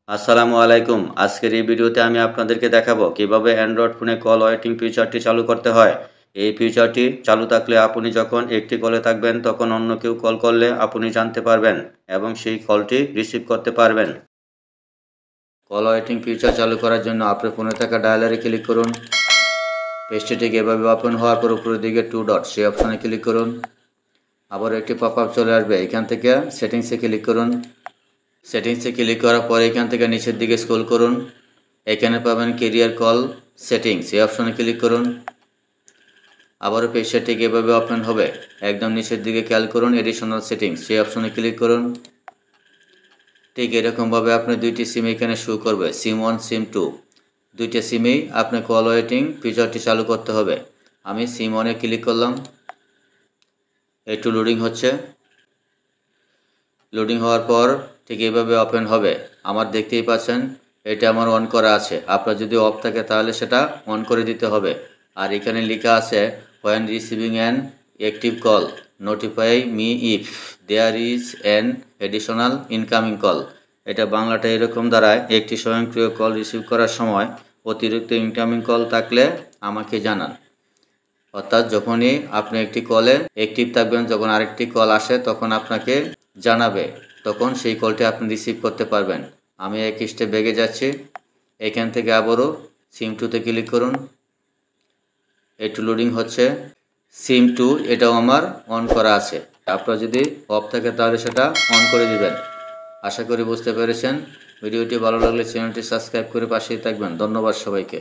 আসসালামু আলাইকুম। আজকের এই ভিডিওতে আমি আপনাদেরকে দেখাবো কিভাবে অ্যান্ড্রয়েড ফোনে কল ওয়েটিং ফিচারটি চালু করতে হয়। এই ফিচারটি চালু থাকলে আপনি যখন একটি কলে থাকবেন তখন অন্য কেউ কল করলে আপনি জানতে পারবেন এবং সেই কলটি রিসিভ করতে পারবেন। কল ওয়েটিং ফিচার চালু করার জন্য আপনার ফোনে থাকা ডায়ালারে ক্লিক করুন। পেজটি ঠিক এভাবে ওপেন হওয়ার পর উপরের দিকে 2 ডট সেই অপশনে ক্লিক করুন। আবার একটি পপআপ চলে আসবে, এখান থেকে সেটিংসে ক্লিক করুন। সেটিংসে ক্লিক করার পর এখান থেকে নিচের দিকে স্ক্রল করুন। এখানে পাবেন ক্যারিয়ার কল সেটিংস, এই অপশনে ক্লিক করুন। আবারও পেজটা ঠিক এভাবে ওপেন হবে, একদম নিচের দিকে খেয়াল করুন এডিশনাল সেটিংস, সেই অপশনে ক্লিক করুন। ঠিক এরকমভাবে আপনার দুইটি সিম এখানে শো করবে, সিম 1 সিম 2, দুইটা সিমেই আপনি কল ওয়েটিং ফিচারটি চালু করতে হবে। আমি সিম 1-এ ক্লিক করলাম, একটু লোডিং হচ্ছে। লোডিং হওয়ার পর ঠিক এইভাবে ওপেন হবে। আমার দেখতেই পাচ্ছেন এটা আমার অন করা আছে, আপনার যদি অফ থাকে তাহলে সেটা অন করে দিতে হবে। আর এখানে লেখা আছে when receiving an active call notify me if there is an additional incoming call। এটা বাংলাটা এরকম দাঁড়ায়, একটি স্বয়ংক্রিয় কল রিসিভ করার সময় অতিরিক্ত ইনকামিং কল থাকলে আমাকে জানান। অর্থাৎ যখনই আপনি একটি কলে অ্যাক্টিভ থাকবেন, যখন আরেকটি কল আসে তখন আপনাকে জানাবে, তখন সেই কলটি আপনি রিসিভ করতে পারবেন। আমি এক স্টেপ এগিয়ে যাচ্ছি, এখান থেকে আবারও সিম 2-তে ক্লিক করুন। একটু লোডিং হচ্ছে। সিম 2 এটাও আমার অন করা আছে, আপনার যদি অফ থাকে তাহলে সেটা অন করে দিবেন। আশা করি বুঝতে পেরেছেন। ভিডিওটি ভালো লাগলে চ্যানেলটি সাবস্ক্রাইব করে পাশেই থাকবেন। ধন্যবাদ সবাইকে।